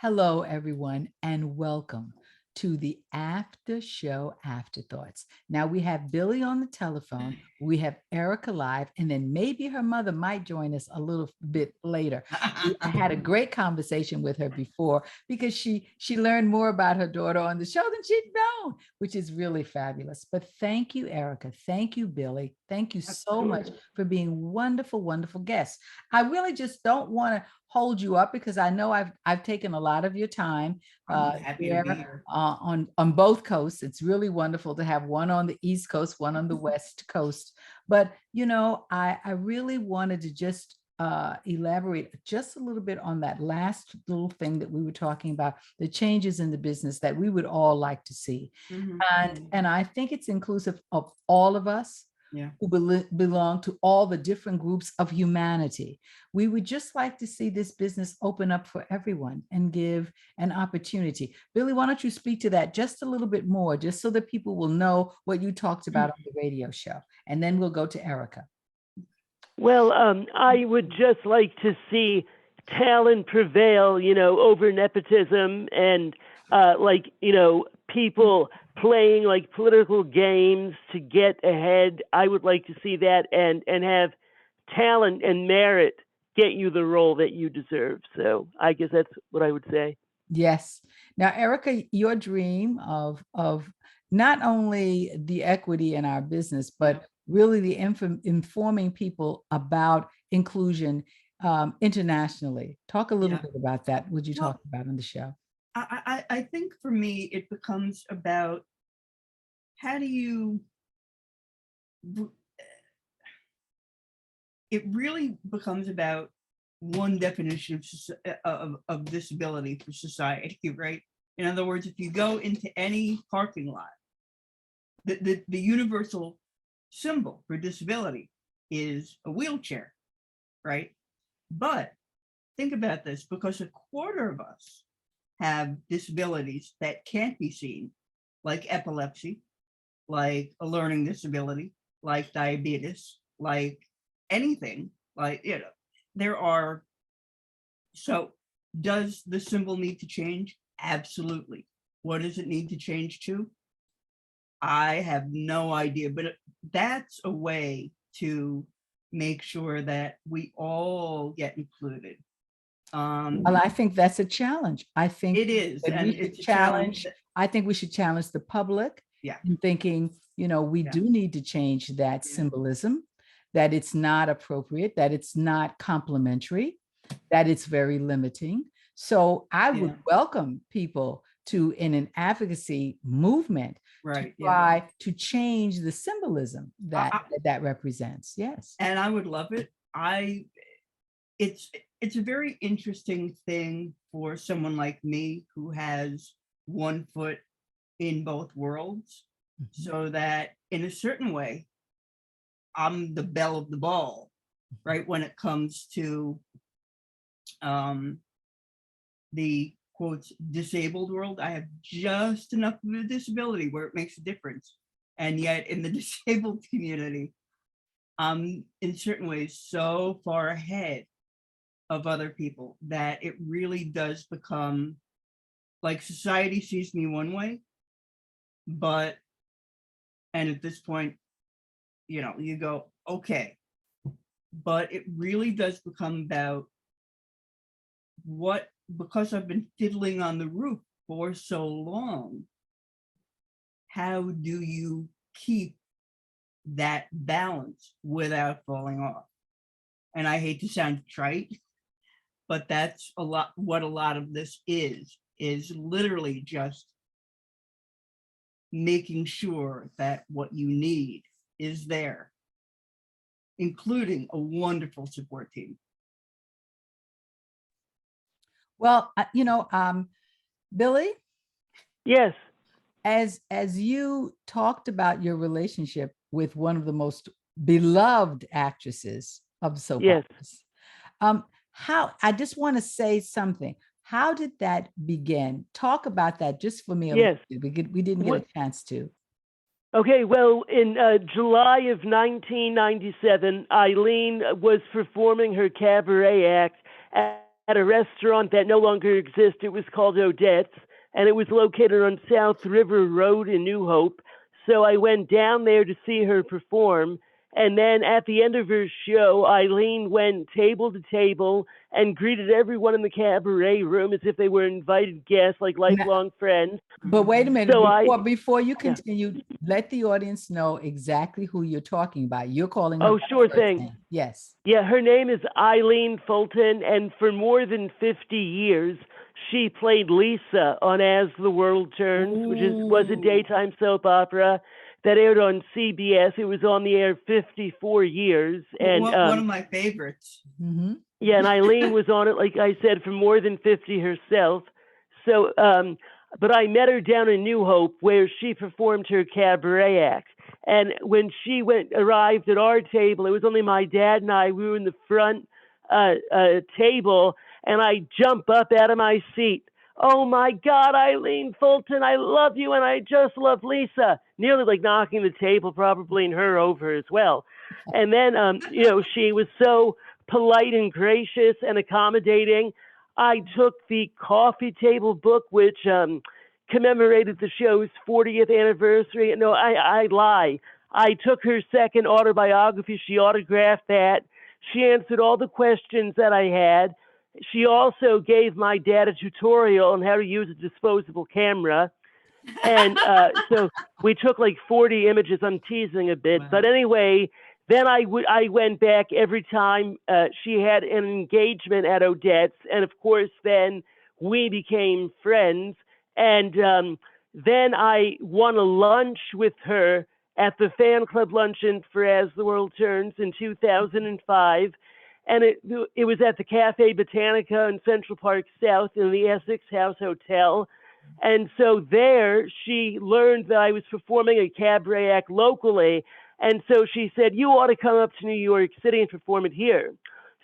Hello, everyone, and welcome to the After Show Afterthoughts. Now we have Billy on the telephone, we have Erika live, and then maybe her mother might join us a little bit later. I had a great conversation with her before because she learned more about her daughter on the show than she'd known, which is really fabulous. But thank you, Erika. Thank you, Billy. Thank you so much for being wonderful, wonderful guests. I really just don't want to hold you up because I know I've taken a lot of your time Happy to be here. On both coasts. It's really wonderful to have one on the East Coast, one on the West Coast. But I really wanted to just elaborate just a little bit on that last little thing that we were talking about, the changes in the business that we would all like to see. And I think it's inclusive of all of us. Yeah. Who belong to all the different groups of humanity. We would just like to see this business open up for everyone and give an opportunity. Billy, why don't you speak to that just a little bit more, just so that people will know what you talked about on the radio show. And then we'll go to Erika. Well, I would just like to see talent prevail, over nepotism and people playing like political games to get ahead. I would like to see that and have talent and merit get you the role that you deserve. So I guess that's what I would say. Yes. Now, Erika, your dream of not only the equity in our business, but really the informing people about inclusion internationally. Talk a little bit about that. Would you talk about on the show? I think for me, it becomes about how do you, it really becomes about one definition of disability for society, right? In other words, if you go into any parking lot, the universal symbol for disability is a wheelchair, right? But think about this, because a quarter of us have disabilities that can't be seen, like epilepsy, like a learning disability, like diabetes, like anything, there are. So does the symbol need to change? Absolutely. What does it need to change to? I have no idea, but that's a way to make sure that we all get included. Well, I think that's a challenge. I think it is, and it's a challenge. I think we should challenge the public. Yeah. In thinking, we do need to change that symbolism, that it's not appropriate, that it's not complementary, that it's very limiting. So I would welcome people to, in an advocacy movement, right, to try to change the symbolism that represents. Yes. And I would love it. It's a very interesting thing for someone like me who has one foot in both worlds, so that in a certain way, I'm the belle of the ball, right? When it comes to the quotes disabled world, I have just enough of a disability where it makes a difference. And yet in the disabled community, I'm in certain ways so far ahead of other people that it really does become like society sees me one way, and at this point, you go, okay, but it really does become about because I've been fiddling on the roof for so long, how do you keep that balance without falling off? And I hate to sound trite, but that's what a lot of this is literally just making sure that what you need is there, including a wonderful support team. Well, Billy? Yes. As you talked about your relationship with one of the most beloved actresses of soap operas, I just want to say something. How did that begin? Talk about that just for me a little bit. We didn't get a chance to. Okay, well, in July of 1997, Eileen was performing her cabaret act at at a restaurant that no longer exists. It was called Odette's, and it was located on South River Road in New Hope. So I went down there to see her perform. And then at the end of her show, Eileen went table to table and greeted everyone in the cabaret room as if they were invited guests, like lifelong friends. But wait a minute, So before you Yeah. continue, let the audience know exactly who you're talking about. You're calling her Oh, by sure first thing. name. Yes. Yeah, her name is Eileen Fulton, and for more than 50 years, she played Lisa on As the World Turns, which was a Ooh. daytime soap opera that aired on CBS. It was on the air 54 years. And one of my favorites. Mhm. yeah, and Eileen was on it, like I said, for more than 50 herself. So, but I met her down in New Hope where she performed her cabaret act. And when she arrived at our table, it was only my dad and I. We were in the front table, and I jump up out of my seat. Oh my God, Eileen Fulton, I love you, and I just love Lisa. Nearly like knocking the table, probably, and her over as well. And then, she was so polite and gracious and accommodating. I took the coffee table book, which commemorated the show's 40th anniversary. No, I lie. I took her second autobiography. She autographed that. She answered all the questions that I had. She also gave my dad a tutorial on how to use a disposable camera. And so we took like 40 images. I'm teasing a bit. Wow. But anyway, then I went back every time she had an engagement at Odette's. And of course, then we became friends. And then I won a lunch with her at the fan club luncheon for As the World Turns in 2005. And it was at the Cafe Botanica in Central Park South in the Essex House Hotel. And so there she learned that I was performing a cabaret act locally. And so she said, you ought to come up to New York City and perform it here.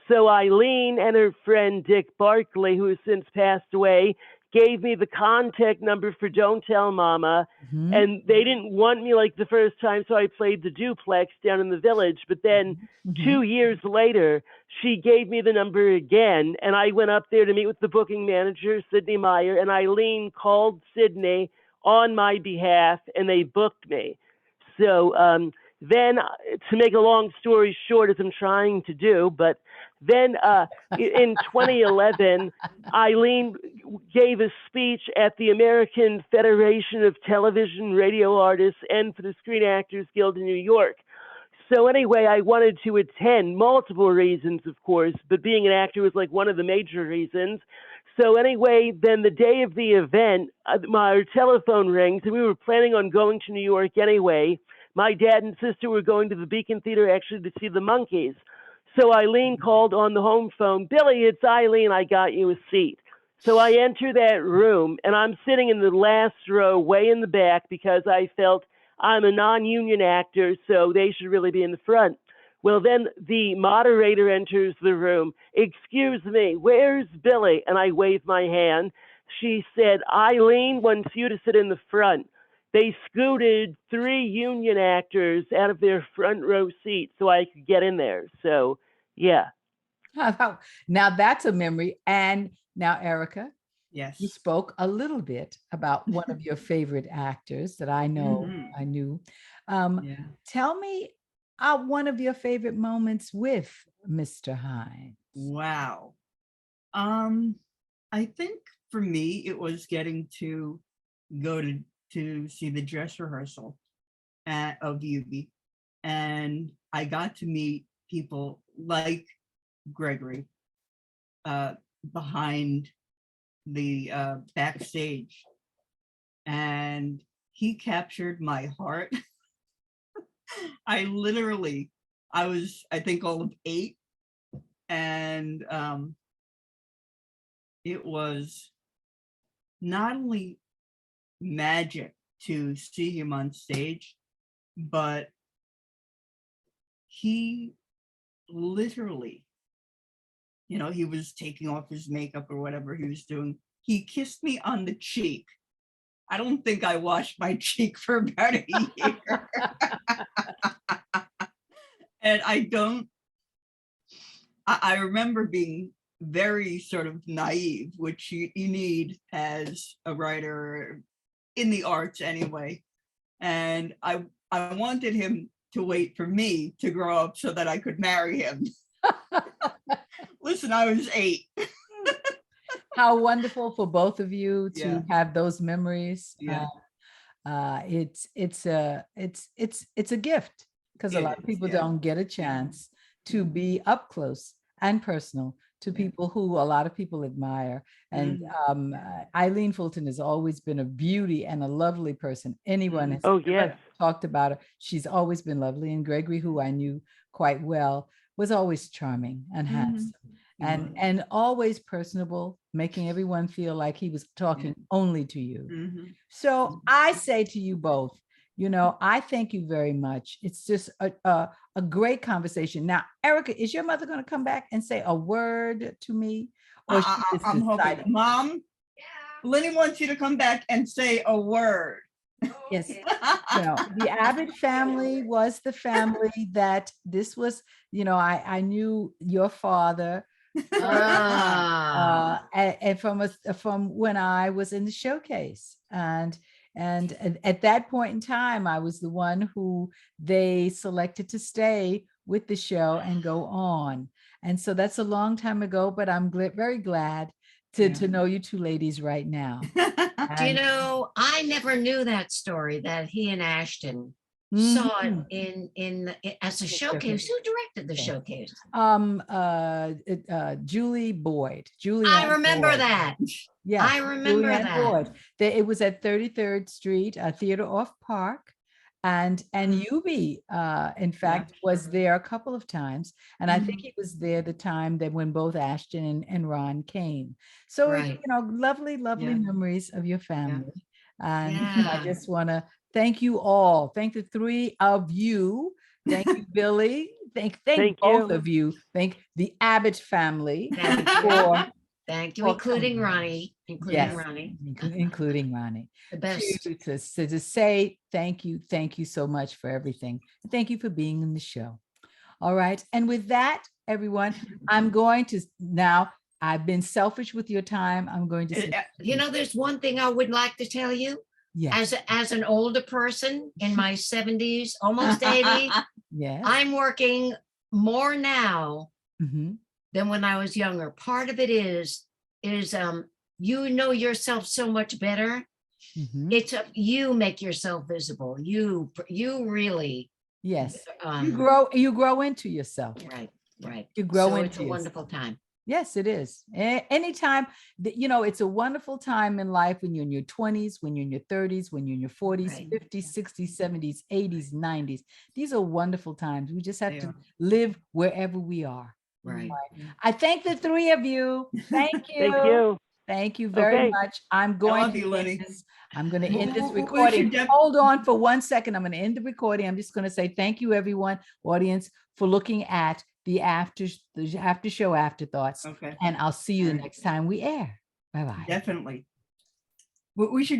So Eileen and her friend Dick Barkley, who has since passed away, gave me the contact number for Don't Tell Mama. Mhm. And they didn't want me like the first time, so I played the duplex down in the Village. But then Mhm. 2 years later, she gave me the number again, and I went up there to meet with the booking manager, Sydney Meyer, and Eileen called Sydney on my behalf, and they booked me. So then, to make a long story short, as I'm trying to do, but then in 2011, Eileen gave a speech at the American Federation of Television Radio Artists and for the Screen Actors Guild in New York. So anyway, I wanted to attend, multiple reasons, of course, but being an actor was like one of the major reasons. So anyway, then the day of the event, my telephone rings, and we were planning on going to New York anyway. My dad and sister were going to the Beacon Theater actually to see the Monkees. So Eileen called on the home phone, Billy, it's Eileen, I got you a seat. So I enter that room, and I'm sitting in the last row, way in the back, because I felt I'm a non-union actor, so they should really be in the front. Well, then the moderator enters the room. Excuse me, where's Billy? And I waved my hand. She said, Eileen wants you to sit in the front. They scooted 3 union actors out of their front row seats so I could get in there. So, yeah. Now that's a memory. And now, Erika, you Yes. spoke a little bit about one of your favorite actors that I know Mhm. I knew. Yeah. Tell me one of your favorite moments with Mr. Hines. Wow. I think for me, it was getting to go to see the dress rehearsal of EUBIE. And I got to meet people like Gregory behind the backstage. And he captured my heart. I was, I think, all of 8. And it was not only magic to see him on stage, but he literally, he was taking off his makeup or whatever he was doing. He kissed me on the cheek. I don't think I washed my cheek for about a year. And I remember being very sort of naive, which you need as a writer in the arts anyway. And I wanted him to wait for me to grow up so that I could marry him. Listen, I was 8. How wonderful for both of you to Yeah. have those memories. Yeah. It's a gift, because a It lot of is, people yeah. don't get a chance to be up close and personal to people who a lot of people admire. And Eileen Fulton has always been a beauty and a lovely person. Anyone has Oh, ever yes. talked about her, she's always been lovely. And Gregory, who I knew quite well, was always charming and handsome. And always personable, making everyone feel like he was talking only to you. So I say to you both, I thank you very much. It's just a great conversation. Now, Erika, is your mother going to come back and say a word to me? Or she just I'm hoping. decided? Mom, Lynnie wants you to come back and say a word. Yes. The Abbott family was the family that this was, I knew your father. And from when I was in the showcase, and at that point in time, I was the one who they selected to stay with the show and go on. And so that's a long time ago, but I'm very glad to know you two ladies right now. Do you know, I never knew that story, that he and Ashton saw it as a showcase. Who directed the showcase? Julie Boyd. I remember that. Yeah, I remember that. Boyd. It was at 33rd Street, a theater off Park, and EUBIE, in fact, was there a couple of times, and I think he was there the time that when both Ashton and Ron came. So lovely memories of your family, and I just want to thank you all. Thank the 3 of you. Thank you, Billy. Thank both of you. Thank the Abbott family. Thank you, including Ronnie. Including Ronnie. The best. To say thank you so much for everything. Thank you for being in the show. All right. And with that, everyone, I'm going to now, I've been selfish with your time. I'm going to say, there's one thing I would like to tell you. Yes. As an older person in my 70s, almost 80, yes, I'm working more now than when I was younger. Part of it is you know yourself so much better. It's you make yourself visible. You really you grow into yourself. Right. You grow into it's a wonderful time. Yes, it is. Anytime that, it's a wonderful time in life when you're in your 20s, when you're in your 30s, when you're in your 40s, 50s, 60s, 70s, 80s, 90s. These are wonderful times. We just have to live wherever we are. Right. I thank the 3 of you. Thank you. Thank you. Thank you very much. I'm going to end this recording. Hold on for 1 second. I'm going to end the recording. I'm just going to say thank you, everyone, audience, for looking at the after show afterthoughts. Okay. And I'll see you the next time we air. Bye-bye. Definitely. What we should do